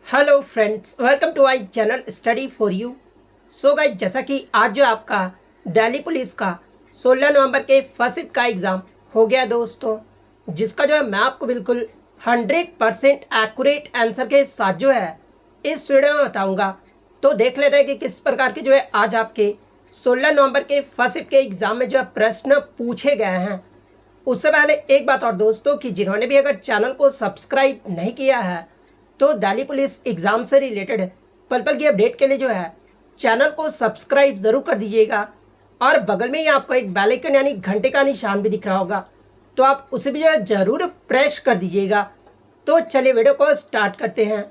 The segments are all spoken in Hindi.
Hello friends, welcome to my channel study for you. So guys, जैसा कि आज जो आपका दिल्ली पुलिस का 16 नवंबर के फर्स्ट शिफ्ट का एग्ज़ाम हो गया दोस्तों, जिसका जो है मैं आपको बिल्कुल 100% एक्यूरेट आंसर के साथ जो है इस वीडियो में बताऊंगा। तो देख लेते हैं कि किस प्रकार के जो है आज आपके 16 नवंबर के फर्स्ट शिफ्ट के एग्ज़ाम में जो है प्रश्न पूछे गए हैं। उससे पहले एक बात और दोस्तों, कि जिन्होंने भी अगर चैनल को सब्सक्राइब नहीं किया है तो दिल्ली पुलिस एग्जाम से रिलेटेड पल पल की अपडेट के लिए जो है चैनल को सब्सक्राइब जरूर कर दीजिएगा। और बगल में ही आपको एक बेल आइकन यानी घंटे का निशान भी दिख रहा होगा, तो आप उसे भी जो है जरूर प्रेस कर दीजिएगा। तो चलिए वीडियो को स्टार्ट करते हैं।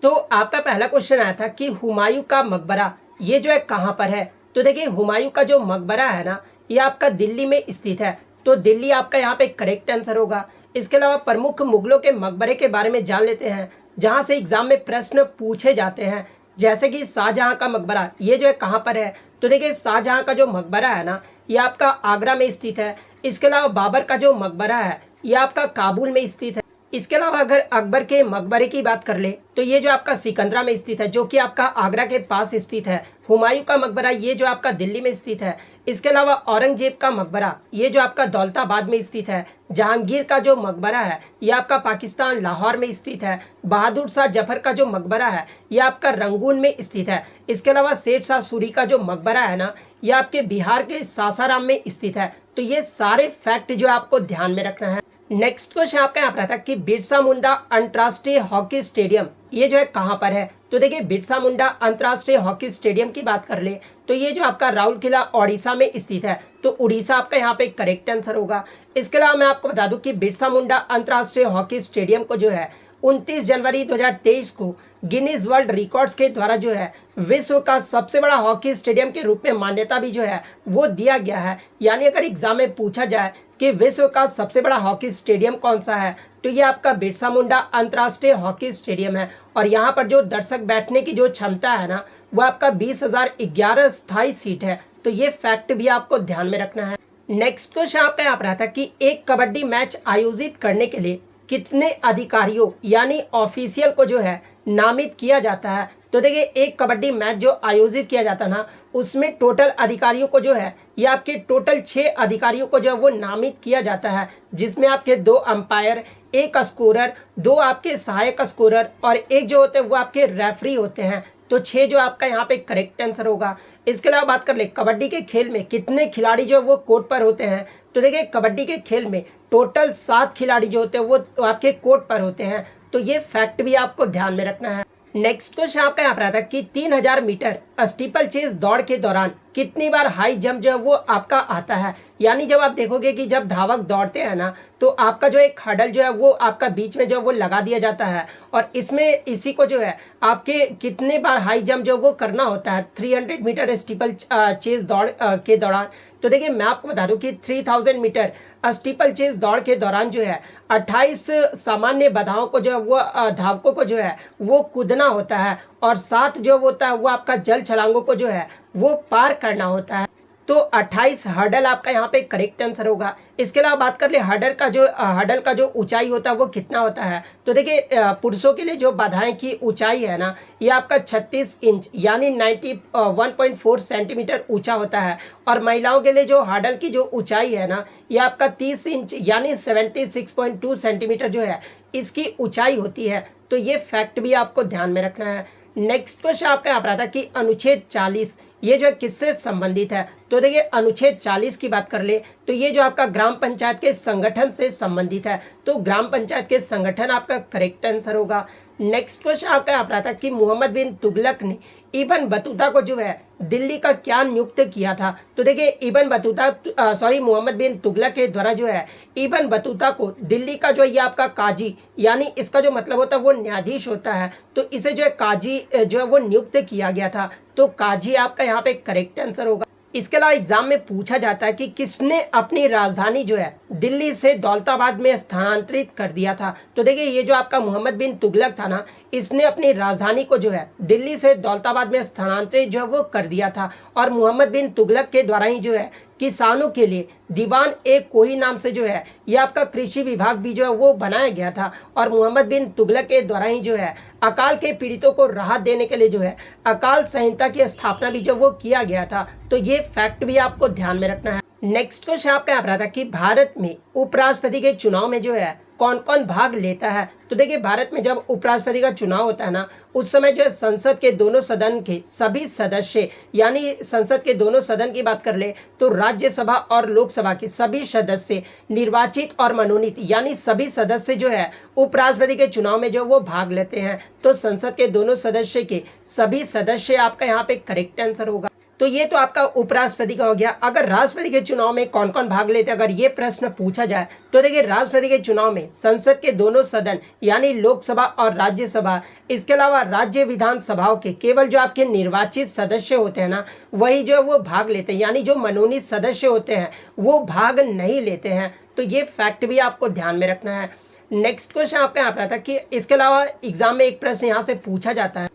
तो आपका पहला क्वेश्चन आया था कि हुमायूं का मकबरा ये जो है कहाँ पर है। तो देखिए, हुमायूं का जो मकबरा है ना, ये आपका दिल्ली में स्थित है। तो दिल्ली आपका यहाँ पे करेक्ट आंसर होगा। इसके अलावा प्रमुख मुगलों के मकबरे के बारे में जान लेते हैं, जहां से एग्जाम में प्रश्न पूछे जाते हैं। जैसे कि शाहजहां का मकबरा ये जो है कहाँ पर है। तो देखिए, शाहजहां का जो मकबरा है ना, ये आपका आगरा में स्थित है। इसके अलावा बाबर का जो मकबरा है ये आपका काबुल में स्थित है। इसके अलावा अगर अकबर के मकबरे की बात कर ले तो ये जो आपका सिकंदरा में स्थित है, जो कि आपका आगरा के पास स्थित है। हुमायूं का मकबरा ये जो आपका दिल्ली में स्थित है। इसके अलावा औरंगजेब का मकबरा ये जो आपका दौलताबाद में स्थित है। जहांगीर का जो मकबरा है ये आपका पाकिस्तान लाहौर में स्थित है। बहादुर शाह जफर का जो मकबरा है ये आपका रंगून में स्थित है। इसके अलावा शेर शाह सूरी का जो मकबरा है ना, ये आपके बिहार के सासाराम में स्थित है। तो ये सारे फैक्ट जो आपको ध्यान में रखना है। नेक्स्ट क्वेश्चन आपका यहाँ पर था कि बिरसा मुंडा अंतर्राष्ट्रीय हॉकी स्टेडियम ये जो है कहाँ पर है। तो देखिए, बिरसा मुंडा अंतर्राष्ट्रीय हॉकी स्टेडियम की बात कर ले तो ये जो आपका राउरकेला ओडिशा में स्थित है। तो उड़ीसा आपका यहाँ पे करेक्ट आंसर होगा। इसके अलावा मैं आपको बता दूं कि बिरसा मुंडा अंतर्राष्ट्रीय हॉकी स्टेडियम को जो है 29 जनवरी 2023 को गिनीज वर्ल्ड रिकॉर्ड्स के द्वारा जो है विश्व का सबसे बड़ा हॉकी स्टेडियम के रूप में मान्यता भी जो है वो दिया गया है। यानी अगर एग्जाम में पूछा जाए कि विश्व का सबसे बड़ा हॉकी स्टेडियम कौन सा है, तो ये आपका बिरसा मुंडा अंतर्राष्ट्रीय हॉकी स्टेडियम है। और यहाँ पर जो दर्शक बैठने की जो क्षमता है ना, वो आपका 20,011 स्थायी सीट है। तो ये फैक्ट भी आपको ध्यान में रखना है। नेक्स्ट क्वेश्चन आपका यहाँ पर आता है कि एक कबड्डी मैच आयोजित करने के लिए कितने अधिकारियों यानी ऑफिशियल को जो है नामित किया जाता है। तो देखिए, एक कबड्डी मैच जो आयोजित किया जाता है ना, उसमें टोटल अधिकारियों को जो है ये आपके टोटल 6 अधिकारियों को जो है वो नामित किया जाता है, जिसमें आपके 2 अंपायर, एक स्कोरर, 2 आपके सहायक स्कोरर और एक जो होते हैं वो आपके रेफरी होते हैं। तो 6 जो आपका यहाँ पे करेक्ट आंसर होगा। इसके अलावा बात कर ले कबड्डी के खेल में कितने खिलाड़ी जो वो कोर्ट पर होते हैं। तो देखिए, कबड्डी के खेल में टोटल 7 खिलाड़ी जो होते हैं वो आपके कोर्ट पर होते हैं। तो ये फैक्ट भी आपको ध्यान में रखना है। नेक्स्ट क्वेश्चन आपका यहाँ पर आता है कि 3000 मीटर स्टीपल चेज दौड़ के दौरान कितनी बार हाई जंप जो है वो आपका आता है। यानी जब आप देखोगे कि जब धावक दौड़ते हैं ना, तो आपका जो एक हडल जो है वो आपका बीच में जो है वो लगा दिया जाता है। और इसमें इसी को जो है आपके कितने बार हाई जंप जो वो करना होता है 300 मीटर स्टीपल चेज दौड़ के दौरान। तो देखिए, मैं आपको बता दूं कि 3000 मीटर स्टीपल चेज दौड़ के दौरान जो है 28 सामान्य बाधाओं को जो है वो धावकों को जो है वो कूदना होता है। और 7 जो होता है वो आपका जल छलांगों को जो है वो पार करना होता है। तो 28 हर्डल आपका यहाँ पे करेक्ट आंसर होगा। इसके अलावा बात कर ले हर्डल का जो ऊंचाई होता है वो कितना होता है। तो देखिए, पुरुषों के लिए जो बाधाएं की ऊंचाई है ना, ये आपका 36 इंच यानी 91.4 सेंटीमीटर ऊंचा होता है। और महिलाओं के लिए जो हर्डल की जो ऊंचाई है ना, ये आपका 30 इंच यानी 76.2 सेंटीमीटर जो है इसकी ऊंचाई होती है। तो ये फैक्ट भी आपको ध्यान में रखना है। नेक्स्ट क्वेश्चन आपका यहाँ पर आता है कि अनुच्छेद 40 ये जो है किससे संबंधित है। तो देखिए, अनुच्छेद 40 की बात कर ले तो ये जो आपका ग्राम पंचायत के संगठन से संबंधित है। तो ग्राम पंचायत के संगठन आपका करेक्ट आंसर होगा। नेक्स्ट क्वेश्चन आपका यहाँ पर आता है कि मोहम्मद बिन तुगलक ने इब्न बतूता को जो है दिल्ली का क्या नियुक्त किया था। तो देखिए, मोहम्मद बिन तुगलक के द्वारा जो है इब्न बतूता को दिल्ली का जो ये आपका काजी यानी इसका जो मतलब होता है वो न्यायाधीश होता है। तो इसे जो है काजी जो है वो नियुक्त किया गया था। तो काजी आपका यहाँ पे करेक्ट आंसर होगा। इसके अलावा एग्जाम में पूछा जाता है कि किसने अपनी राजधानी जो है दिल्ली से दौलताबाद में स्थानांतरित कर दिया था। तो देखिए, ये जो आपका मोहम्मद बिन तुगलक था ना, इसने अपनी राजधानी को जो है दिल्ली से दौलताबाद में स्थानांतरित जो है वो कर दिया था। और मोहम्मद बिन तुगलक के द्वारा ही जो है किसानों के लिए दीवान एक कोही नाम से जो है ये आपका कृषि विभाग भी जो है वो बनाया गया था। और मोहम्मद बिन तुगलक के द्वारा ही जो है अकाल के पीड़ितों को राहत देने के लिए जो है अकाल संहिता की स्थापना भी जो वो किया गया था। तो ये फैक्ट भी आपको ध्यान में रखना है। नेक्स्ट क्वेश्चन आपका यहाँ पर आता है कि भारत में उपराष्ट्रपति के चुनाव में जो है कौन कौन भाग लेता है। तो देखिए, भारत में जब उपराष्ट्रपति का चुनाव होता है ना, उस समय जो है संसद के दोनों सदन के सभी सदस्य, यानी संसद के दोनों सदन की बात कर ले तो राज्यसभा और लोकसभा के सभी सदस्य निर्वाचित और मनोनीत, यानी सभी सदस्य जो है उपराष्ट्रपति के चुनाव में जो वो भाग लेते हैं। तो संसद के दोनों सदस्य के सभी सदस्य आपका यहाँ पे करेक्ट आंसर होगा। तो ये तो आपका उपराष्ट्रपति का हो गया। अगर राष्ट्रपति के चुनाव में कौन कौन भाग लेते हैं, अगर ये प्रश्न पूछा जाए तो देखिए, राष्ट्रपति के चुनाव में संसद के दोनों सदन यानी लोकसभा और राज्यसभा, इसके अलावा राज्य विधानसभाओं के केवल जो आपके निर्वाचित सदस्य होते हैं ना, वही जो वो भाग लेते हैं, यानी जो मनोनीत सदस्य होते हैं वो भाग नहीं लेते हैं। तो ये फैक्ट भी आपको ध्यान में रखना है। नेक्स्ट क्वेश्चन आपका यहाँ पर आता है कि इसके अलावा एग्जाम में एक प्रश्न यहाँ से पूछा जाता है,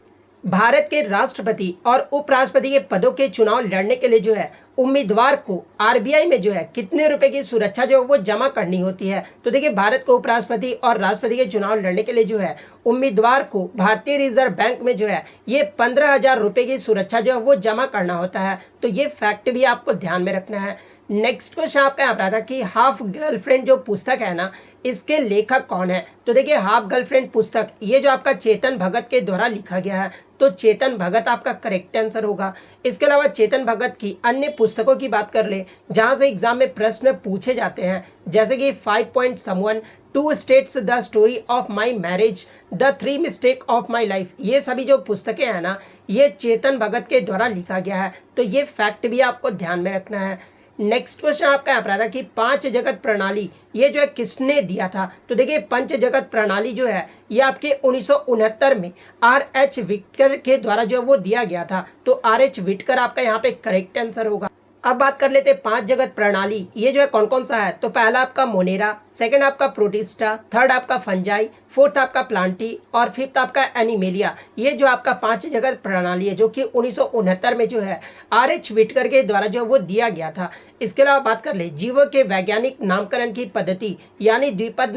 भारत के राष्ट्रपति और उपराष्ट्रपति के पदों के चुनाव लड़ने के लिए जो है उम्मीदवार को आरबीआई में जो है कितने रुपए की सुरक्षा जो वो जमा करनी होती है। तो देखिए, भारत को उपराष्ट्रपति और राष्ट्रपति के चुनाव लड़ने के लिए जो है उम्मीदवार को भारतीय रिजर्व बैंक में जो है ये 15,000 रुपए की सुरक्षा जो है वो जमा करना होता है। तो ये फैक्ट भी आपको ध्यान में रखना है। नेक्स्ट क्वेश्चन आपका यहाँ पर आता है कि हाफ गर्लफ्रेंड जो पुस्तक है ना, इसके लेखक कौन है। तो देखिए, हाफ गर्लफ्रेंड पुस्तक ये जो आपका चेतन भगत के द्वारा लिखा गया है। तो चेतन भगत आपका करेक्ट आंसर होगा। इसके अलावा चेतन भगत की अन्य पुस्तकों की बात कर ले जहां से एग्जाम में प्रश्न पूछे जाते हैं, जैसे कि 5 point someone, 2 states the story of my marriage, the 3 mistake of my life, ये सभी जो पुस्तकें हैं ना, ये चेतन भगत के द्वारा लिखा गया है। तो ये फैक्ट भी आपको ध्यान में रखना है। नेक्स्ट क्वेश्चन आपका यहाँ पर आता है कि पांच जगत प्रणाली ये जो है किसने दिया था। तो देखिए, पंच जगत प्रणाली जो है ये आपके 1969 में R.H. विटकर के द्वारा जो वो दिया गया था। तो R.H. विटकर आपका यहाँ पे करेक्ट आंसर होगा। अब बात कर लेते हैं पांच जगत प्रणाली ये जो है कौन कौन सा है। तो पहला आपका मोनेरा, सेकंड आपका प्रोटिस्टा, थर्ड आपका फंजाई, फोर्थ आपका प्लांटी और फिफ्थ आपका एनिमेलिया। ये जो आपका पांच जगत प्रणाली है जो कि 1969 में जो है R.H. विटकर के द्वारा जो वो दिया गया था। इसके अलावा बात कर ले जीवों के वैज्ञानिक नामकरण की पद्धति यानी द्विपद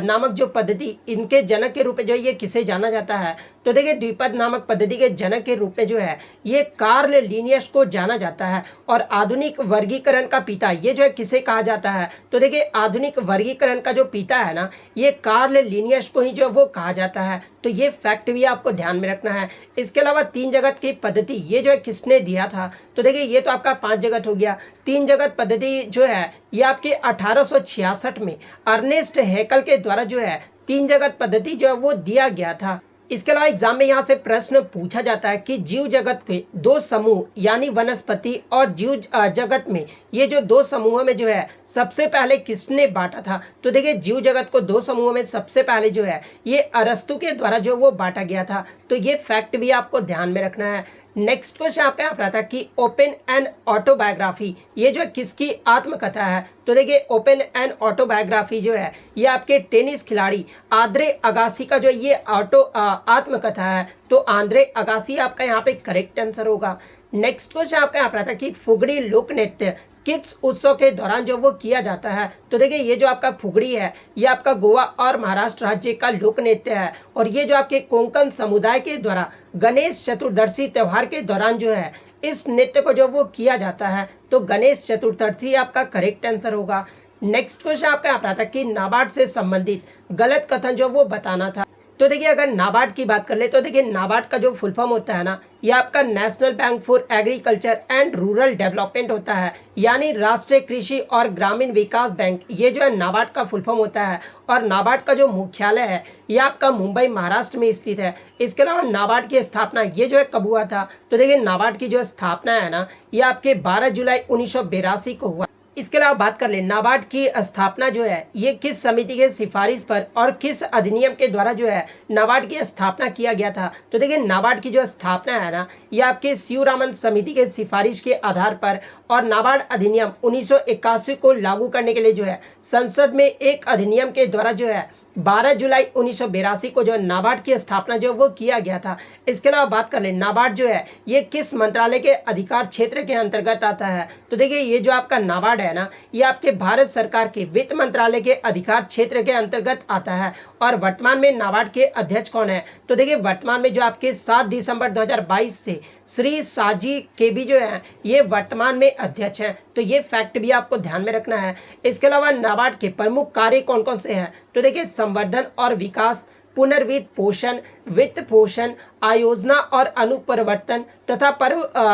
नामक जो पद्धति, इनके जनक के रूप में जो ये किसे जाना जाता है। तो देखिए, द्विपद नामक पद्धति के जनक के रूप में जो है ये कार्ल लिनियस को जाना जाता है। और आधुनिक वर्गीकरण का पिता ये जो है किसे कहा जाता है। तो देखिए, आधुनिक वर्गीकरण का जो पिता है ना, ये कार्ल लिनियस को ही जो वो कहा जाता है। तो ये फैक्ट भी आपको ध्यान में रखना है। इसके अलावा तीन जगत की पद्धति ये जो है किसने दिया था। तो देखिए, ये तो आपका पांच जगत हो गया। तीन जगत पद्धति जो है ये आपके 1866 में अर्नेस्ट हैकल के द्वारा जो है तीन जगत पद्धति जो है वो दिया गया था। इसके अलावा एग्जाम में यहाँ से प्रश्न पूछा जाता है कि जीव जगत के दो समूह यानी वनस्पति और जीव जगत में ये जो दो समूहों में जो है सबसे पहले किसने बांटा था। तो देखिए, जीव जगत को दो समूहों में सबसे पहले जो है ये अरस्तु के द्वारा जो वो बांटा गया था। तो ये फैक्ट भी आपको ध्यान में रखना है। नेक्स्ट क्वेश्चन आपका यहाँ पर आता है कि ओपन एंड ऑटोबायोग्राफी ये जो है किसकी आत्मकथा है। तो देखिए, ओपन एंड ऑटोबायोग्राफी जो है ये आपके टेनिस खिलाड़ी आंद्रे अगासी का जो ये आत्मकथा है। तो आंद्रे अगासी आपका यहाँ पे करेक्ट आंसर होगा। नेक्स्ट क्वेश्चन आपका यहाँ पर आता है कि फुगड़ी लोक नृत्य किस उत्सव के दौरान जो वो किया जाता है। तो देखिए, ये जो आपका फुगड़ी है ये आपका गोवा और महाराष्ट्र राज्य का लोक नृत्य है। और ये जो आपके कोंकण समुदाय के द्वारा गणेश चतुर्दशी त्योहार के दौरान जो है इस नृत्य को जो वो किया जाता है। तो गणेश चतुर्दशी आपका करेक्ट आंसर होगा। नेक्स्ट क्वेश्चन आपका यहाँ पर आता है कि नाबार्ड से संबंधित गलत कथन जो वो बताना था। तो देखिए, अगर नाबार्ड की बात कर ले तो देखिए, नाबार्ड का जो फुल फॉर्म होता है ना, ये आपका national bank for agriculture and rural development होता है, यानी राष्ट्रीय कृषि और ग्रामीण विकास बैंक। ये जो है नाबार्ड का फुल फॉर्म होता है। और नाबार्ड का जो मुख्यालय है ये आपका मुंबई महाराष्ट्र में स्थित है। इसके अलावा नाबार्ड की स्थापना ये जो है कब हुआ था। तो देखिए, नाबार्ड की जो स्थापना है ना, ये आपके 12 जुलाई 1982 को हुआ। इसके अलावा बात कर ले नाबार्ड की स्थापना जो है ये किस समिति के सिफारिश पर और किस अधिनियम के द्वारा जो है नाबार्ड की स्थापना किया गया था। तो देखिए, नाबार्ड की जो स्थापना है ना, ये आपके शिवरामन समिति के सिफारिश के आधार पर और नाबार्ड अधिनियम 1981 को लागू करने के लिए जो है संसद में एक अधिनियम के द्वारा जो है 12 जुलाई 1982 को जो नाबार्ड की स्थापना जो वो किया गया था। इसके अलावा बात कर ले नाबार्ड जो है ये किस मंत्रालय के अधिकार क्षेत्र के अंतर्गत आता है। तो देखिए ये जो आपका नाबार्ड है ना, ये आपके भारत सरकार के वित्त मंत्रालय के अधिकार क्षेत्र के अंतर्गत आता है। और वर्तमान में नाबार्ड के अध्यक्ष कौन है, तो देखिए वर्तमान में जो आपके 7 दिसंबर 2022 से श्री साजी केबी जो है ये वर्तमान में अध्यक्ष हैं। तो ये फैक्ट भी आपको ध्यान में रखना है। इसके अलावा नाबार्ड के प्रमुख कार्य कौन कौन से हैं, तो देखिए संवर्धन और विकास, पुनर्वित्त पोषण, वित्त पोषण, आयोजना और अनुपरिवर्तन तथा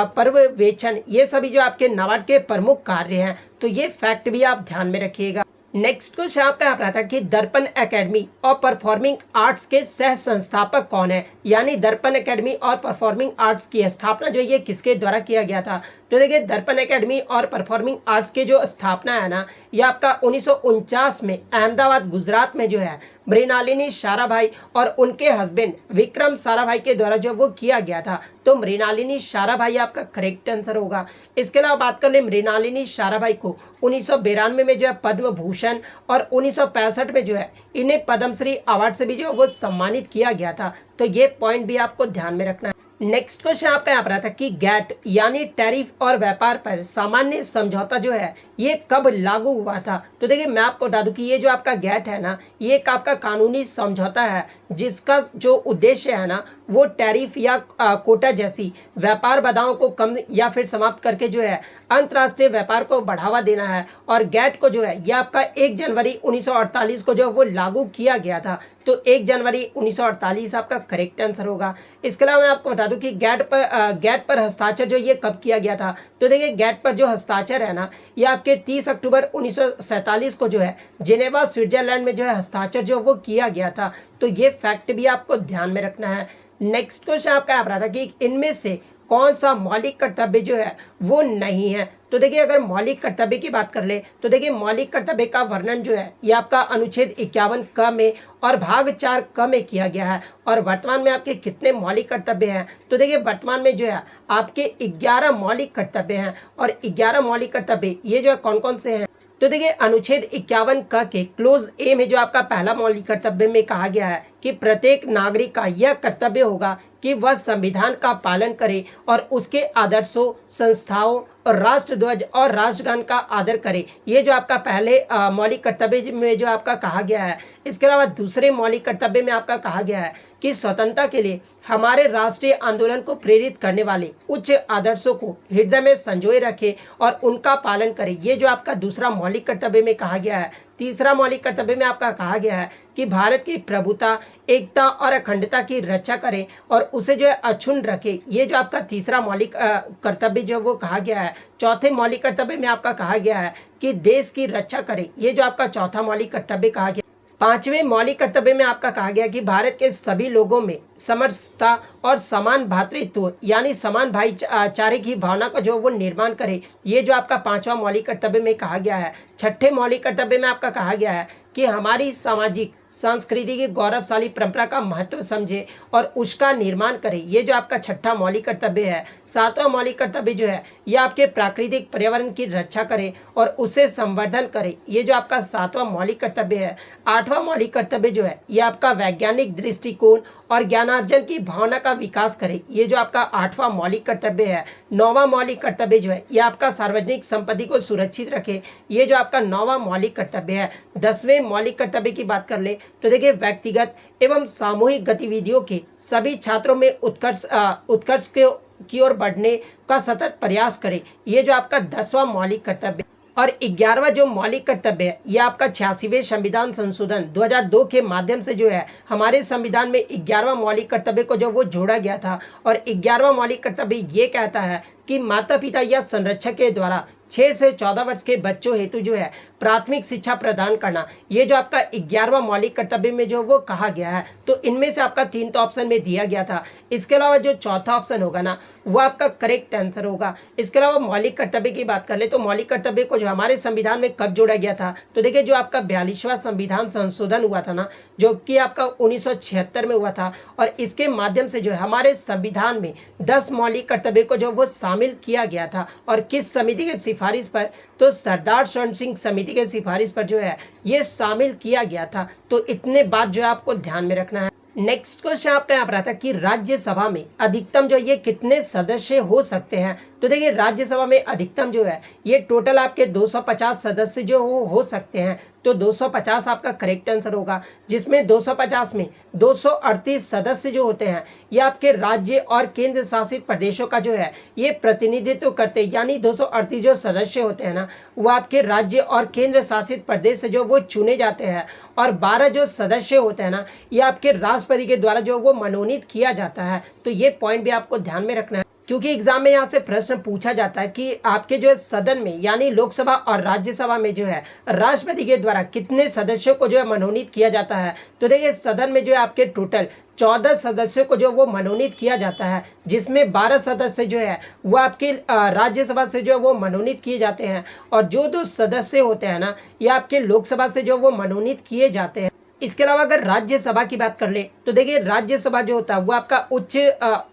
पर्यवेक्षण, ये सभी जो आपके नाबार्ड के प्रमुख कार्य हैं। तो ये फैक्ट भी आप ध्यान में रखिएगा। नेक्स्ट क्वेश्चन आपका यहाँ पर आता है कि दर्पण एकेडमी और परफॉर्मिंग आर्ट्स के सह संस्थापक कौन है, यानी दर्पण एकेडमी और परफॉर्मिंग आर्ट्स की स्थापना जो ये किसके द्वारा किया गया था। तो देखिए दर्पण एकेडमी और परफॉर्मिंग आर्ट्स की जो स्थापना है ना, ये आपका 1949 में अहमदाबाद गुजरात में जो है मृणालिनी साराभाई और उनके हस्बैंड विक्रम साराभाई के द्वारा जो वो किया गया था। तो मृणालिनी साराभाई आपका करेक्ट आंसर होगा। इसके अलावा बात कर ले मृणालिनी साराभाई को 1992 में जो है पद्म भूषण और 1965 में जो है इन्हें पद्मश्री अवार्ड से भी जो वो सम्मानित किया गया था। तो ये पॉइंट भी आपको ध्यान में रखना है। नेक्स्ट क्वेश्चन आपका यहाँ पर आता है कि गैट यानी टैरिफ और व्यापार पर सामान्य समझौता जो है ये कब लागू हुआ था। तो देखिए मैं आपको बता दूं कि ये जो आपका गैट है ना, ये एक आपका कानूनी समझौता है जिसका जो उद्देश्य है ना वो टैरिफ या कोटा जैसी व्यापार बाधाओं को कम या फिर समाप्त करके जो है अंतर्राष्ट्रीय व्यापार को बढ़ावा देना है। और गैट को जो है ये आपका 1 जनवरी 1948 को जो वो लागू किया गया था। तो 1 जनवरी 1948 आपका करेक्ट आंसर होगा। इसके अलावा मैं आपको बता दूं कि गैट पर हस्ताक्षर जो ये कब किया गया था। तो देखिए गैट पर जो हस्ताक्षर है ना, ये आपके 30 अक्टूबर 1947 को जो है जिनेवा स्विट्जरलैंड में जो है हस्ताक्षर जो वो किया गया था। तो ये फैक्ट भी आपको ध्यान में रखना है। नेक्स्ट क्वेश्चन आपका आ रहा था कि इनमें से कौन सा मौलिक कर्तव्य जो है वो नहीं है। तो देखिए अगर मौलिक कर्तव्य की बात कर ले तो देखिए मौलिक कर्तव्य का वर्णन जो है ये आपका अनुच्छेद 51 क में और भाग 4 क में किया गया है। और वर्तमान में आपके कितने मौलिक कर्तव्य हैं, तो देखिए वर्तमान में जो है आपके 11 मौलिक कर्तव्य हैं। और 11 मौलिक कर्तव्य ये जो है कौन कौन से हैं, तो देखिए अनुच्छेद 51 क के क्लोज ए में जो आपका पहला मौलिक कर्तव्य में कहा गया है कि प्रत्येक नागरिक का यह कर्तव्य होगा कि वह संविधान का पालन करे और उसके आदर्शों, संस्थाओं और राष्ट्रध्वज और राष्ट्रगान का आदर करे। ये जो आपका पहले मौलिक कर्तव्य में जो आपका कहा गया है। इसके अलावा दूसरे मौलिक कर्तव्य में आपका कहा गया है कि स्वतंत्रता के लिए हमारे राष्ट्रीय आंदोलन को प्रेरित करने वाले उच्च आदर्शों को हृदय में संजोए रखे और उनका पालन करे। ये जो आपका दूसरा मौलिक कर्तव्य में कहा गया है। तीसरा मौलिक कर्तव्य में आपका कहा गया है कि भारत की प्रभुता, एकता और अखंडता की रक्षा करें और उसे जो है अक्षुण्ण रखे। ये जो आपका तीसरा मौलिक कर्तव्य जो वो कहा गया है। चौथे मौलिक कर्तव्य में आपका कहा गया है कि देश की रक्षा करें। ये जो आपका चौथा मौलिक कर्तव्य कहा गया। पांचवें मौलिक कर्तव्य में आपका कहा गया कि भारत के सभी लोगों में समरसता और समान भातृत्व यानी समान भाईचारे की भावना का जो वो निर्माण करे। ये जो आपका पांचवा मौलिक कर्तव्य में कहा गया है। छठे मौलिक कर्तव्य में आपका कहा गया है कि हमारी सामाजिक संस्कृति की गौरवशाली परंपरा का महत्व समझे और उसका निर्माण करे। ये जो आपका छठा मौलिक कर्तव्य है। सातवां मौलिक कर्तव्य जो है ये आपके प्राकृतिक पर्यावरण की रक्षा करे और उसे संवर्धन करे। ये जो आपका सातवां मौलिक कर्तव्य है। आठवां मौलिक कर्तव्य जो है ये आपका वैज्ञानिक दृष्टिकोण और ज्ञानार्जन की भावना का विकास करे। ये जो आपका आठवां मौलिक कर्तव्य है। नौवां मौलिक कर्तव्य जो है ये आपका सार्वजनिक संपत्ति को सुरक्षित रखे। ये जो आपका नौवां मौलिक कर्तव्य है। 10वें मौलिक कर्तव्य की बात कर ले तो देखिए व्यक्तिगत एवं सामूहिक गतिविधियों के सभी छात्रों में उत्कर्ष की ओर बढ़ने का सतत प्रयास करे। ये जो आपका 10वां मौलिक कर्तव्य। और 11वां जो मौलिक कर्तव्य है ये आपका 86वें संविधान संशोधन 2002 के माध्यम से जो है हमारे संविधान में 11वां मौलिक कर्तव्य को जो वो जोड़ा गया था। और 11वां मौलिक कर्तव्य ये कहता है कि माता पिता या संरक्षक के द्वारा 6 से 14 वर्ष के बच्चों हेतु जो है प्राथमिक शिक्षा प्रदान करना। ये जो आपका 11वां मौलिक कर्तव्य में जो वो कहा गया है। तो इनमें से आपका 3 तो ऑप्शन में दिया गया था। इसके अलावा जो चौथा ऑप्शन होगा ना वो आपका करेक्ट आंसर होगा। इसके अलावा मौलिक कर्तव्य की बात कर ले तो मौलिक कर्तव्य को जो हमारे संविधान में कब जोड़ा गया था, तो देखिए जो आपका 42वां संविधान संशोधन हुआ था ना, जो कि आपका 1976 में हुआ था। और इसके माध्यम से जो है हमारे संविधान में 10 मौलिक कर्तव्य को जो वो शामिल किया गया था। और किस समिति के सिफारिश पर, तो सरदार शरण सिंह समिति के सिफारिश पर जो है ये शामिल किया गया था। तो इतने बात जो है आपको ध्यान में रखना है। नेक्स्ट क्वेश्चन आपका यहाँ पर आता है कि राज्यसभा में अधिकतम जो ये कितने सदस्य हो सकते हैं। तो देखिए राज्यसभा में अधिकतम जो है ये टोटल आपके 250 सदस्य जो हो सकते हैं। तो 250 आपका करेक्ट आंसर होगा, जिसमें 250 में 238 सदस्य जो होते हैं ये आपके राज्य और केंद्र शासित प्रदेशों का जो है ये प्रतिनिधित्व करते हैं। यानी 238 जो सदस्य होते हैं ना वो आपके राज्य और केंद्र शासित प्रदेश से जो वो चुने जाते हैं, और 12 जो सदस्य होते हैं ना ये आपके राष्ट्रपति के द्वारा जो वो मनोनीत किया जाता है। तो ये पॉइंट भी आपको ध्यान में रखना है, क्योंकि एग्जाम में यहाँ से प्रश्न पूछा जाता है कि आपके जो है सदन में यानी लोकसभा और राज्यसभा में जो है राष्ट्रपति के द्वारा कितने सदस्यों को जो है मनोनीत किया जाता है। तो देखिए सदन में जो है आपके टोटल 14 सदस्यों को जो वो मनोनीत किया जाता है, जिसमें 12 सदस्य जो है वो आपके राज्यसभा से जो है वो मनोनीत किए जाते हैं, और जो 2 सदस्य होते हैं ना ये आपके लोकसभा से जो वो मनोनीत किए जाते हैं। इसके अलावा अगर राज्यसभा की बात कर ले तो देखिए राज्यसभा जो होता है वो आपका उच्च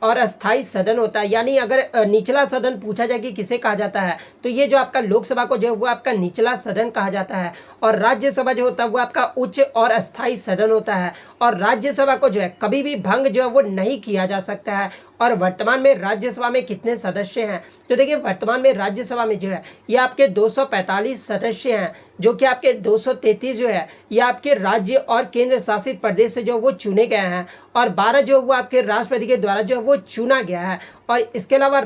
और अस्थाई सदन होता है। यानी अगर निचला सदन पूछा जाए कि किसे कहा जाता है तो ये जो आपका लोकसभा को जो है वो आपका निचला सदन कहा जाता है, और राज्यसभा जो होता है वो आपका उच्च और अस्थाई सदन होता है। और राज्यसभा को जो है कभी भी भंग जो है वो नहीं किया जा सकता है। और वर्तमान में राज्यसभा में कितने सदस्य हैं। तो देखिए वर्तमान में राज्यसभा में जो है ये आपके 245 सदस्य हैं, जो कि आपके 233 जो है ये आपके राज्य और केंद्र शासित प्रदेश से जो वो चुने गए हैं, और 12 जो वो आपके राष्ट्रपति के द्वारा जो वो चुना गया है। और इसके अलावा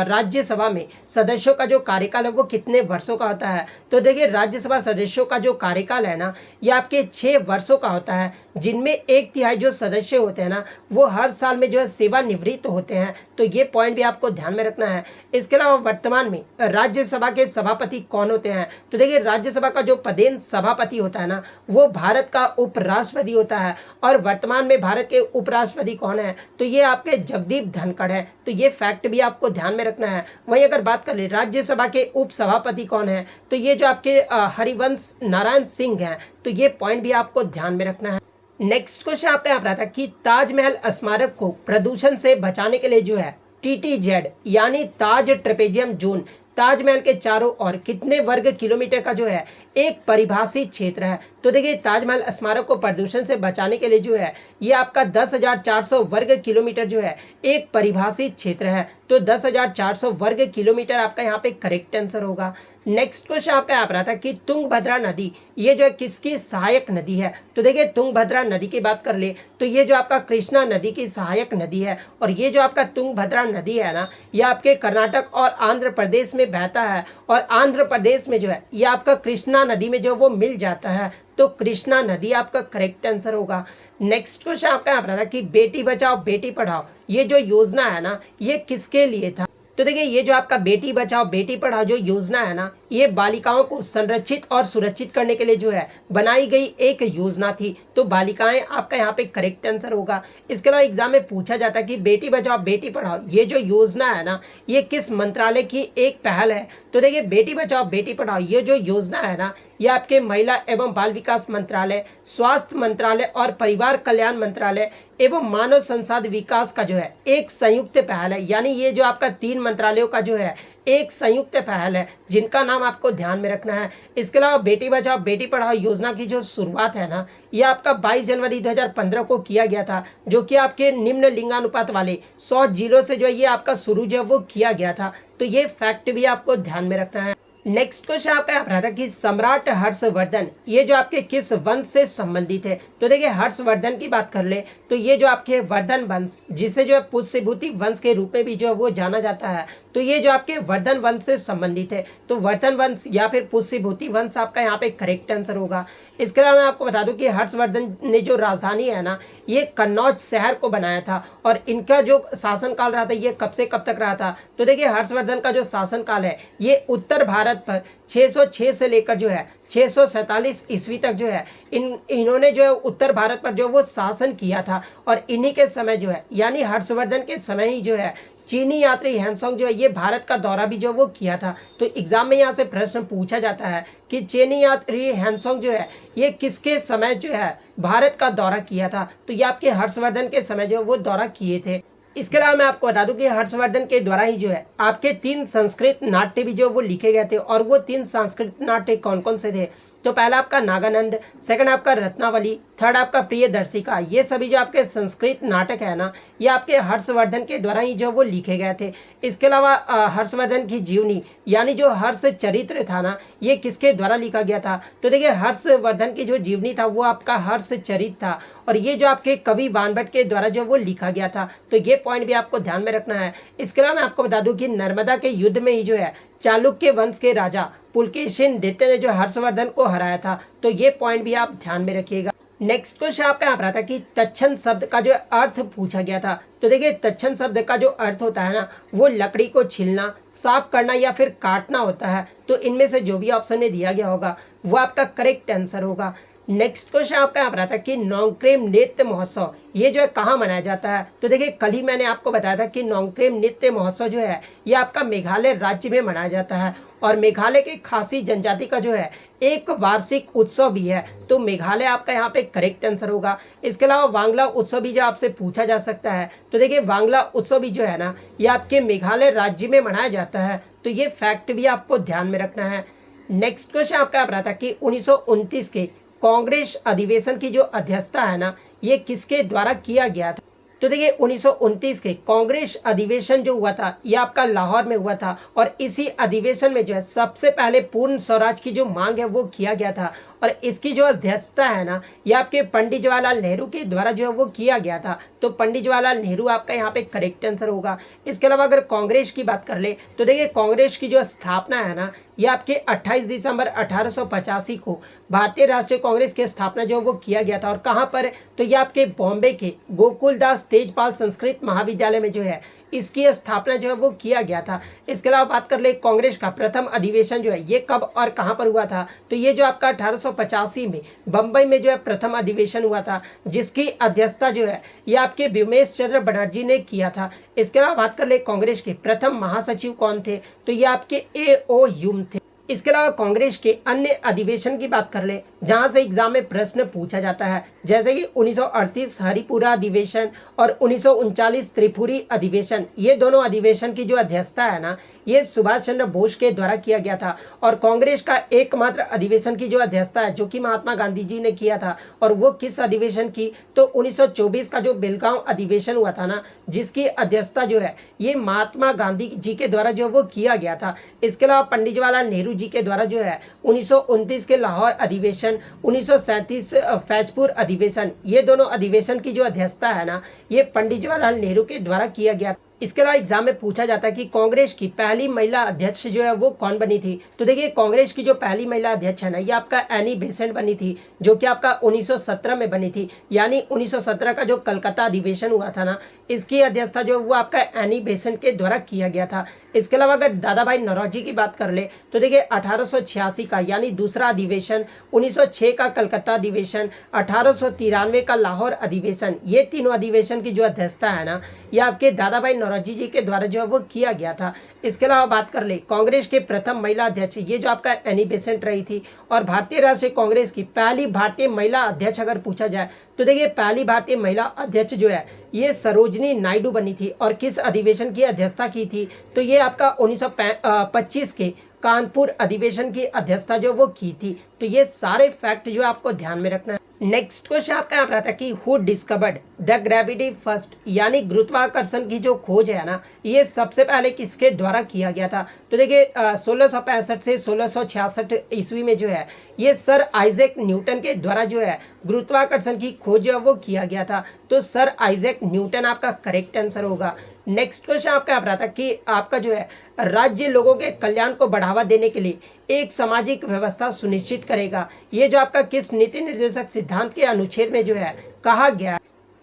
राज्यसभा में सदस्यों का जो कार्यकाल है वो कितने वर्षों का होता है। तो देखिए राज्यसभा सदस्यों का जो कार्यकाल है ना ये आपके 6 वर्षों का होता है, जिनमें 1/3 जो सदस्य होते हैं ना वो हर साल में जो है सेवानिवृत्त होते हैं। तो ये पॉइंट भी आपको ध्यान में रखना है। इसके अलावा वर्तमान में राज्यसभा के सभापति कौन होते हैं। तो देखिए राज्यसभा का जो पदेन सभापति होता है ना वो भारत का उपराष्ट्रपति होता है, और वर्तमान में भारत के उपराष्ट्रपति कौन है तो ये आपके जगदीप धनखड़ है। तो ये फैक्ट भी आपको ध्यान में रखना है। वहीं अगर बात कर ले राज्यसभा के उपसभापति कौन है तो ये जो आपके हरिवंश नारायण सिंह हैं। तो ये पॉइंट भी आपको ध्यान में रखना है। नेक्स्ट क्वेश्चन आपका यहाँ पर आता है कि ताजमहल स्मारक को प्रदूषण से बचाने के लिए जो है TTZ यानी ताज ट्रेपेजियम जोन ताजमहल के चारों ओर कितने वर्ग किलोमीटर का जो है एक परिभाषित क्षेत्र है। तो देखिए ताजमहल स्मारक को प्रदूषण से बचाने के लिए जो है ये आपका 10,400 वर्ग किलोमीटर जो है एक परिभाषित क्षेत्र है। तो 10,400 वर्ग किलोमीटर आपका यहाँ पे करेक्ट आंसर होगा। नेक्स्ट क्वेश्चन आपका यहाँ पर आता है कि तुंगभद्रा नदी ये जो है किसकी सहायक नदी है। तो देखिए तुंगभद्रा नदी की बात कर ले तो ये जो आपका कृष्णा नदी की सहायक नदी है, और ये जो आपका तुंगभद्रा नदी है ना ये आपके कर्नाटक और आंध्र प्रदेश में बहता है, और आंध्र प्रदेश में जो है ये आपका कृष्णा नदी में जो वो मिल जाता है। तो कृष्णा नदी आपका करेक्ट आंसर होगा। नेक्स्ट क्वेश्चन आपका यहाँ पर कि बेटी बचाओ बेटी पढ़ाओ ये जो योजना है ना ये किसके लिए था। तो देखिए ये जो आपका बेटी बचाओ बेटी पढ़ाओ जो योजना है ना ये बालिकाओं को संरक्षित और सुरक्षित करने के लिए जो है बनाई गई एक योजना थी। तो बालिकाएं आपका यहाँ पे करेक्ट आंसर होगा। इसके अलावा एग्जाम में पूछा जाता है कि बेटी बचाओ बेटी पढ़ाओ ये जो योजना है ना ये किस मंत्रालय की एक पहल है। तो देखिए बेटी बचाओ बेटी पढ़ाओ ये जो योजना है ना ये आपके महिला एवं बाल विकास मंत्रालय, स्वास्थ्य मंत्रालय और परिवार कल्याण मंत्रालय एवं मानव संसाधन विकास का जो है एक संयुक्त पहल है। यानी ये जो आपका 3 मंत्रालयों का जो है एक संयुक्त पहल है, जिनका नाम आपको ध्यान में रखना है। इसके अलावा बेटी बचाओ बेटी पढ़ाओ योजना की जो शुरुआत है ना ये आपका 22 जनवरी 2015 को किया गया था, जो कि आपके निम्न लिंगानुपात वाले 100 जिलों से जो है ये आपका शुरू जो है वो किया गया था। तो ये फैक्ट भी आपको ध्यान में रखना है। नेक्स्ट क्वेश्चन आपका यहाँ रहा था कि सम्राट हर्षवर्धन ये जो आपके किस वंश से संबंधित है। तो देखिए हर्षवर्धन की बात कर ले तो ये जो आपके वर्धन वंश जिसे जो है पुष्यभूति वंश के रूप में भी जो है वो जाना जाता है, तो ये जो आपके वर्धन वंश से संबंधित है। तो वर्धन वंश या फिर पुष्यभूति वंश आपका यहाँ पे करेक्ट आंसर होगा। इसके अलावा मैं आपको बता दूं कि हर्षवर्धन ने जो राजधानी है ना ये कन्नौज शहर को बनाया था, और इनका जो शासनकाल रहा था ये कब से कब तक रहा था। तो देखिए हर्षवर्धन का जो शासनकाल है ये उत्तर भारत पर 606 से लेकर जो है 647 ईस्वी तक जो है इन्होंने जो है उत्तर भारत पर जो वो शासन किया था। और इन्हीं के समय जो है यानी हर्षवर्धन के समय ही जो है चीनी यात्री हैंसोंग जो है ये भारत का दौरा भी जो वो किया था। तो एग्जाम में यहाँ से प्रश्न पूछा जाता है कि चीनी यात्री हैंसोंग जो है ये किसके समय जो है भारत का दौरा किया था। तो ये आपके हर्षवर्धन के समय जो वो दौरा किए थे। इसके अलावा मैं आपको बता दूं कि हर्षवर्धन के द्वारा ही जो है आपके 3 संस्कृत नाट्य भी जो वो लिखे गए थे, और वो 3 संस्कृत नाट्य कौन कौन से थे? तो पहला आपका नागानंद, सेकंड आपका रत्नावली, थर्ड आपका प्रियदर्शिका। ये सभी जो आपके संस्कृत नाटक है ना, ये आपके हर्षवर्धन के द्वारा ही जो वो लिखे गए थे। इसके अलावा हर्षवर्धन की जीवनी यानी जो हर्ष चरित्र था ना, ये किसके द्वारा लिखा गया था? तो देखिए हर्षवर्धन की जो जीवनी था वो आपका हर्ष चरित था, और ये जो आपके कवि बाणभट्ट के द्वारा जो वो लिखा गया था। तो ये पॉइंट भी आपको ध्यान में रखना है। इसके अलावा मैं आपको बता दूं कि नर्मदा के युद्ध में ही जो है चालुक्य वंश के राजा पुलकेशिन द्वितीय ने जो हर्षवर्धन को हराया था। तो ये पॉइंट भी आप ध्यान में रखिएगा। नेक्स्ट क्वेश्चन आपका यहाँ पर आता है कि तच्छन शब्द का जो अर्थ पूछा गया था। तो देखिए तच्छन शब्द का जो अर्थ होता है ना, वो लकड़ी को छीलना, साफ करना या फिर काटना होता है। तो इनमें से जो भी ऑप्शन में दिया गया होगा वो आपका करेक्ट आंसर होगा। नेक्स्ट क्वेश्चन आपका यहाँ पर आता है कि नोंगक्रेम नृत्य महोत्सव ये जो है कहाँ मनाया जाता है? तो देखिए कल ही मैंने आपको बताया था कि नोंगक्रेम नृत्य महोत्सव जो है ये आपका मेघालय राज्य में मनाया जाता है, और मेघालय के खासी जनजाति का जो है एक वार्षिक उत्सव भी है। तो मेघालय आपका यहाँ पे करेक्ट आंसर होगा। इसके अलावा वांगला उत्सव भी जो आपसे पूछा जा सकता है। तो देखिए वांगला उत्सव भी जो है ना, ये आपके मेघालय राज्य में मनाया जाता है। तो ये फैक्ट भी आपको ध्यान में रखना है। नेक्स्ट क्वेश्चन आपका यहाँ पर आता है कि 1929 के कांग्रेस अधिवेशन की जो अध्यक्षता है ना, ये किसके द्वारा किया गया था? तो देखिए 1929 के कांग्रेस अधिवेशन जो हुआ था ये आपका लाहौर में हुआ था, और इसी अधिवेशन में जो है सबसे पहले पूर्ण स्वराज की जो मांग है वो किया गया था, और इसकी जो अध्यक्षता है ना, ये आपके पंडित जवाहरलाल नेहरू के द्वारा जो है वो किया गया था। तो पंडित जवाहरलाल नेहरू आपका यहाँ पे करेक्ट आंसर होगा। इसके अलावा अगर कांग्रेस की बात कर ले तो देखिए कांग्रेस की जो स्थापना है ना, ये आपके 28 दिसंबर 1885 को भारतीय राष्ट्रीय कांग्रेस की स्थापना जो वो किया गया था। और कहाँ पर? तो ये आपके बॉम्बे के गोकुलदास तेजपाल संस्कृत महाविद्यालय में जो है इसकी स्थापना जो है वो किया गया था। इसके अलावा बात कर ले कांग्रेस का प्रथम अधिवेशन जो है ये कब और कहां पर हुआ था? तो ये जो आपका 1885 में बंबई में जो है प्रथम अधिवेशन हुआ था, जिसकी अध्यक्षता जो है ये आपके व्योमेश चंद्र बनर्जी ने किया था। इसके अलावा बात कर ले कांग्रेस के प्रथम महासचिव कौन थे? तो ये आपके A.O. ह्यूम थे। इसके अलावा कांग्रेस के अन्य अधिवेशन की बात कर ले जहां से एग्जाम में प्रश्न पूछा जाता है, जैसे कि 1938 हरिपुरा अधिवेशन और 1939 त्रिपुरी अधिवेशन। ये दोनों अधिवेशन की जो अध्यक्षता है ना, ये सुभाष चंद्र बोस के द्वारा किया गया था। और कांग्रेस का एकमात्र अधिवेशन की जो अध्यक्षता है जो कि महात्मा गांधी जी ने किया था, और वो किस अधिवेशन की? तो 1924 का जो बेलगांव अधिवेशन हुआ था ना, जिसकी अध्यक्षता जो है ये महात्मा गांधी जी के द्वारा जो वो किया गया था। इसके अलावा पंडित जवाहरलाल नेहरू जी के द्वारा जो है 1929 के लाहौर अधिवेशन, 1937 फैजपुर अधिवेशन, ये दोनों अधिवेशन की जो अध्यक्षता है ना, ये पंडित जवाहरलाल नेहरू के द्वारा किया गया। इसके अलावा एग्जाम में पूछा जाता है कि कांग्रेस की पहली महिला अध्यक्ष जो है वो कौन बनी थी? तो देखिए कांग्रेस की जो पहली महिला अध्यक्ष है ना, ये आपका एनी बेसेंट बनी थी, जो कि आपका 1917 में बनी थी। यानी 1917 का जो कलकत्ता अधिवेशन हुआ था ना, इसकी अध्यक्षता जो वो आपका एनी बेसेंट के द्वारा किया गया था। इसके अलावा अगर दादा भाई नौरोजी की बात कर ले तो देखिए 1886 का यानी दूसरा अधिवेशन, 1906 का कलकत्ता अधिवेशन, 1893 का लाहौर अधिवेशन, ये तीनों अधिवेशन की जो अध्यक्षता है ना, ये आपके दादा भाई नौरोजी जी के द्वारा जो है वो किया गया था। इसके अलावा बात कर ले कांग्रेस के प्रथम महिला अध्यक्ष, ये जो आपका एनी बेसेंट रही थी। और भारतीय राष्ट्रीय कांग्रेस की पहली भारतीय महिला अध्यक्ष अगर पूछा जाए तो देखिए पहली भारतीय महिला अध्यक्ष जो है ये सरोजनी नायडू बनी थी। और किस अधिवेशन की अध्यक्षता की थी? तो ये आपका 1925 के कानपुर अधिवेशन की अध्यक्षता जो वो की थी। तो ये सारे फैक्ट जो आपको ध्यान में रखना है। नेक्स्ट क्वेश्चन आपका यहाँ पर आता है कि who discovered the gravity first, यानी गुरुत्वाकर्षण की जो खोज है ना, ये सबसे पहले किसके द्वारा किया गया था? तो देखिए 1665 से 1666 ईस्वी में जो है ये सर आइजैक न्यूटन के द्वारा जो है गुरुत्वाकर्षण की खोज जो वो किया गया था। तो सर आइजैक न्यूटन आपका करेक्ट आंसर होगा। नेक्स्ट क्वेश्चन आपका यहाँ पर आता है कि आपका जो है राज्य लोगों के कल्याण को बढ़ावा देने के लिए एक सामाजिक व्यवस्था सुनिश्चित करेगा, ये जो आपका किस नीति निर्देशक सिद्धांत के अनुच्छेद में जो है कहा गया है?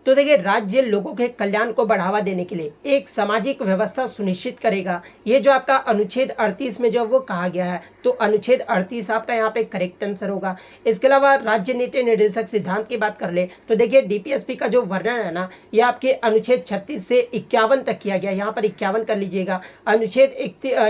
तो देखिए राज्य लोगों के कल्याण को बढ़ावा देने के लिए एक सामाजिक व्यवस्था सुनिश्चित करेगा, ये जो आपका अनुच्छेद 38 में जो वो कहा गया है। तो अनुच्छेद 38 आपका यहाँ पे करेक्ट आंसर होगा। इसके अलावा राज्य नीति निर्देशक सिद्धांत की बात कर ले तो देखिए डीपीएसपी का जो वर्णन है ना, ये आपके अनुच्छेद 36 से 51 तक किया गया। यहाँ पर 51 कर लीजिएगा। अनुच्छेद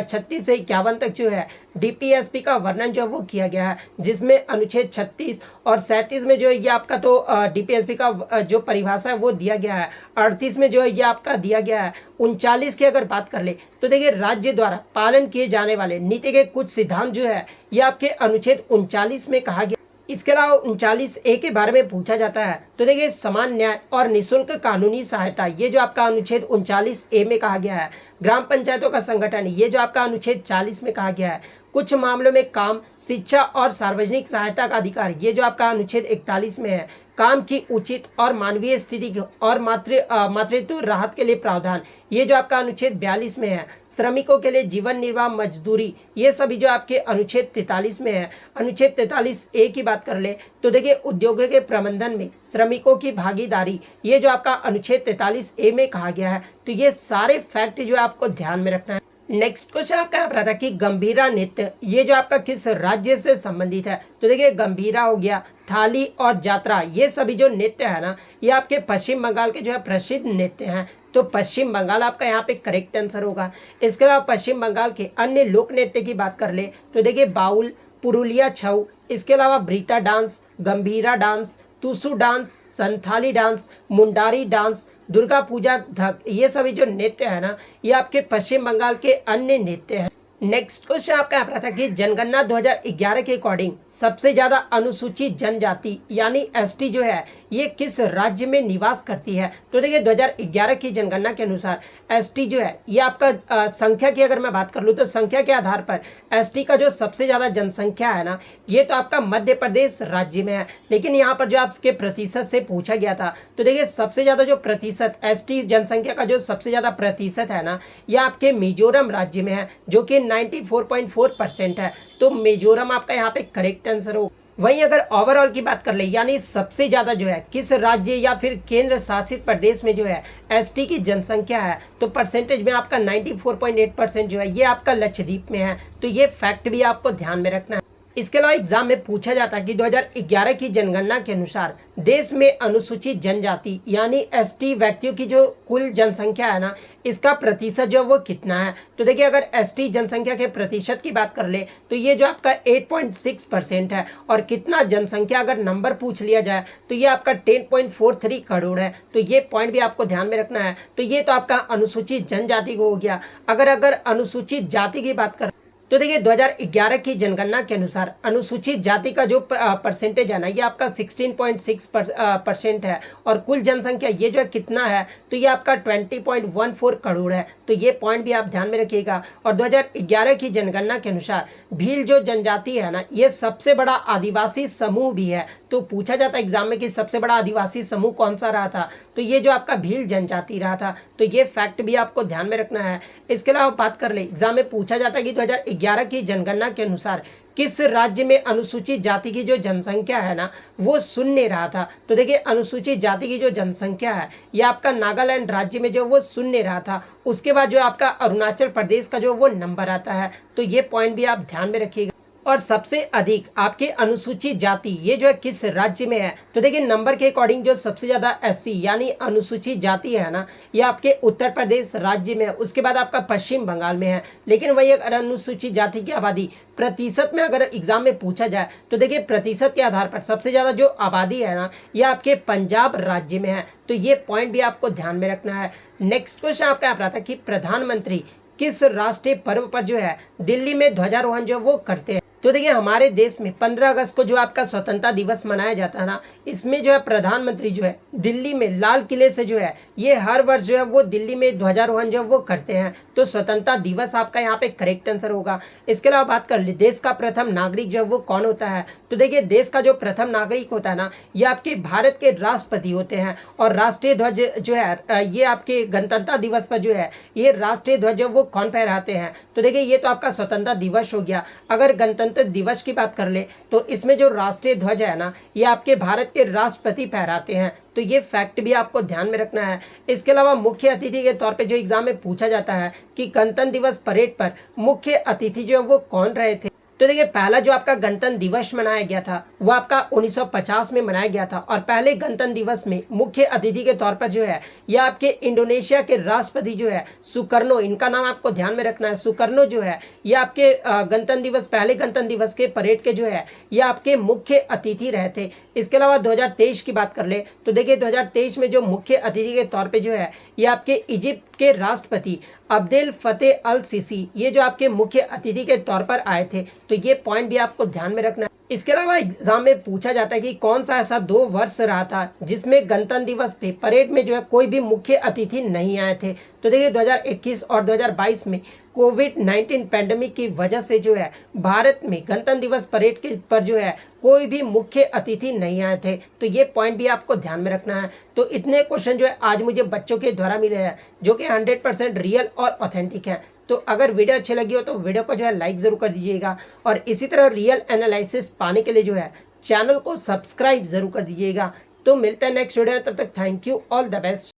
36 से 51 तक जो है डीपीएसपी का वर्णन जो वो किया गया है, जिसमें अनुच्छेद 36 और 37 में जो है ये आपका तो डीपीएसपी का जो परिभाषा भाषा है वो दिया गया है। 38 में जो है ये आपका दिया गया है। 39 की अगर बात कर ले तो देखिए राज्य द्वारा पालन किए जाने वाले नीति के कुछ सिद्धांत जो है ये आपके अनुच्छेद 39 में कहा गया। इसके अलावा 39A के बारे में पूछा जाता है तो देखिए समान न्याय और निःशुल्क कानूनी सहायता, ये जो आपका अनुच्छेद 39A में कहा गया है। ग्राम पंचायतों का संगठन, ये जो आपका अनुच्छेद 40 में कहा गया है। कुछ मामलों में काम, शिक्षा और सार्वजनिक सहायता का अधिकार, ये जो आपका अनुच्छेद 41 में है। काम की उचित और मानवीय स्थिति की और मातृत्व राहत के लिए प्रावधान, ये जो आपका अनुच्छेद 42 में है। श्रमिकों के लिए जीवन निर्वाह मजदूरी, ये सभी जो आपके अनुच्छेद 43 में है। अनुच्छेद 43A की बात कर ले तो देखिए उद्योगों के प्रबंधन में श्रमिकों की भागीदारी, ये जो आपका अनुच्छेद 43A में कहा गया है। तो ये सारे फैक्ट जो है आपको ध्यान में रखना है। नेक्स्ट क्वेश्चन आपका यहाँ पर था कि गंभीरा नृत्य ये जो आपका किस राज्य से संबंधित है। तो देखिए गंभीरा हो गया, थाली और जात्रा, ये सभी जो नृत्य है ना ये आपके पश्चिम बंगाल के जो है प्रसिद्ध नृत्य हैं। तो पश्चिम बंगाल आपका यहाँ पे करेक्ट आंसर होगा। इसके अलावा पश्चिम बंगाल के अन्य लोक नृत्य की बात कर ले तो देखिए बाउल, पुरुलिया छऊ, इसके अलावा ब्रीता dance, Gambhira dance, Tusu dance, Santhali dance, Mundari dance, Durga Puja धक, ये सभी जो नृत्य है ना ये आपके पश्चिम बंगाल के अन्य नृत्य हैं। नेक्स्ट क्वेश्चन आपका यहाँ था कि जनगणना 2011 के अकॉर्डिंग सबसे ज्यादा अनुसूचित जनजाति यानी एसटी जो है ये किस राज्य में निवास करती है। तो देखिए 2011 की जनगणना के अनुसार एसटी जो है ये आपका संख्या की अगर मैं बात कर लूँ तो संख्या के आधार पर एसटी का जो सबसे ज्यादा जनसंख्या है ना ये तो आपका मध्य प्रदेश राज्य में है। लेकिन यहाँ पर जो आपके प्रतिशत से पूछा गया था तो देखिए सबसे ज्यादा जो प्रतिशत एसटी जनसंख्या का जो सबसे ज्यादा प्रतिशत है ना ये आपके मिजोरम राज्य में है जो कि 94.4% है। तो मिजोरम आपका यहाँ पे करेक्ट आंसर हो। वहीं अगर ओवरऑल की बात कर ले यानी सबसे ज्यादा जो है किस राज्य या फिर केंद्र शासित प्रदेश में जो है एसटी की जनसंख्या है तो परसेंटेज में आपका 94.8% जो है ये आपका लक्षद्वीप में है। तो ये फैक्ट भी आपको ध्यान में रखना है। इसके अलावा एग्जाम में पूछा जाता है कि 2011 की जनगणना के अनुसार देश में अनुसूचित जनजाति यानी एसटी व्यक्तियों की जो कुल जनसंख्या है ना इसका प्रतिशत जो वो कितना है। तो देखिए अगर एसटी जनसंख्या के प्रतिशत की बात कर ले तो ये जो आपका 8.6% है और कितना जनसंख्या अगर नंबर पूछ लिया जाए तो ये आपका 10.43 करोड़ है। तो ये पॉइंट भी आपको ध्यान में रखना है। तो ये तो आपका अनुसूचित जनजाति को हो गया। अगर अनुसूचित जाति की बात कर तो देखिए 2011 की जनगणना के अनुसार अनुसूचित जाति का जो परसेंटेज है ना ये आपका 16.6% है और कुल जनसंख्या ये जो है कितना है तो ये आपका 20.14 करोड़ है। तो ये पॉइंट भी आप ध्यान में रखिएगा। और 2011 की जनगणना के अनुसार भील जो जनजाति है ना ये सबसे बड़ा आदिवासी समूह भी है। तो पूछा जाता है एग्जाम में कि सबसे बड़ा आदिवासी समूह कौन सा रहा था तो ये जो आपका भील जनजाति रहा था। तो ये फैक्ट भी आपको ध्यान में रखना है। इसके अलावा बात कर ले एग्जाम में पूछा जाता है कि 2011 की जनगणना के अनुसार किस राज्य में अनुसूचित जाति की जो जनसंख्या है ना वो शून्य रहा था। तो देखिए अनुसूचित जाति की जो जनसंख्या है ये आपका नागालैंड राज्य में जो वो शून्य रहा था। उसके बाद जो आपका अरुणाचल प्रदेश का जो वो नंबर आता है। तो ये पॉइंट भी आप ध्यान में रखिएगा। और सबसे अधिक आपके अनुसूचित जाति ये जो है किस राज्य में है। तो देखिए नंबर के अकॉर्डिंग जो सबसे ज्यादा एससी यानी अनुसूचित जाति है ना ये आपके उत्तर प्रदेश राज्य में है। उसके बाद आपका पश्चिम बंगाल में है। लेकिन वही अगर अनुसूचित जाति की आबादी प्रतिशत में अगर एग्जाम में पूछा जाए तो देखिए प्रतिशत के आधार पर सबसे ज्यादा जो आबादी है ना ये आपके पंजाब राज्य में है। तो ये पॉइंट भी आपको ध्यान में रखना है। नेक्स्ट क्वेश्चन आपका यहाँ था कि प्रधानमंत्री किस राष्ट्रीय पर्व पर जो है दिल्ली में ध्वजारोहण जो वो करते हैं। तो देखिए हमारे देश में 15 अगस्त को जो आपका स्वतंत्रता दिवस मनाया जाता है ना इसमें जो है प्रधानमंत्री जो है दिल्ली में लाल किले से जो है ये हर वर्ष जो है वो दिल्ली में ध्वजारोहण जो वो करते हैं। तो स्वतंत्रता दिवस आपका यहाँ पे करेक्ट आंसर होगा। इसके अलावा बात कर ले देश का प्रथम नागरिक जो है वो कौन होता है। तो देखिए देश का जो प्रथम नागरिक होता है ना ये आपके भारत के राष्ट्रपति होते हैं। और राष्ट्रीय ध्वज जो है ये आपके गणतंत्रता दिवस पर जो है ये राष्ट्रीय ध्वज वो कौन फहराते हैं। तो देखिए ये तो आपका स्वतंत्रता दिवस हो गया। अगर गणतंत्र दिवस की बात कर ले तो इसमें जो राष्ट्रीय ध्वज है ना ये आपके भारत के राष्ट्रपति फहराते हैं। तो ये फैक्ट भी आपको ध्यान में रखना है। इसके अलावा मुख्य अतिथि के तौर पे जो एग्जाम में पूछा जाता है कि गणतंत्र दिवस परेड पर मुख्य अतिथि जो है वो कौन रहे थे। तो देखिए पहला जो आपका गणतंत्र दिवस मनाया गया था वो आपका 1950 में मनाया गया था और पहले गणतंत्र दिवस में मुख्य अतिथि के तौर पर जो है यह आपके इंडोनेशिया के राष्ट्रपति जो है सुकर्नो, इनका नाम आपको ध्यान में रखना है, सुकर्नो जो है यह आपके गणतंत्र दिवस, पहले गणतंत्र दिवस के परेड के जो है यह आपके मुख्य अतिथि रहे थे। इसके अलावा 2023 की बात कर ले तो देखिए 2023 में जो मुख्य अतिथि के तौर पे जो है ये आपके इजिप्ट के राष्ट्रपति अब्देल फतेह अल सीसी, ये जो आपके मुख्य अतिथि के तौर पर आए थे। तो ये पॉइंट भी आपको ध्यान में रखना है। इसके अलावा एग्जाम में पूछा जाता है कि कौन सा ऐसा 2 वर्ष रहा था जिसमें गणतंत्र दिवस पे परेड में जो है कोई भी मुख्य अतिथि नहीं आए थे। तो देखिए 2021 और 2022 में कोविड-19 पैंडेमिक की वजह से जो है भारत में गणतंत्र दिवस परेड के पर जो है कोई भी मुख्य अतिथि नहीं आए थे। तो ये पॉइंट भी आपको ध्यान में रखना है। तो इतने क्वेश्चन जो है आज मुझे बच्चों के द्वारा मिले हैं जो कि 100% रियल और ऑथेंटिक है। तो अगर वीडियो अच्छी लगी हो तो वीडियो को जो है लाइक जरूर कर दीजिएगा और इसी तरह रियल एनालिसिस पाने के लिए जो है चैनल को सब्सक्राइब जरूर कर दीजिएगा। तो मिलते हैं नेक्स्ट वीडियो में, तब तक thank you, all the best.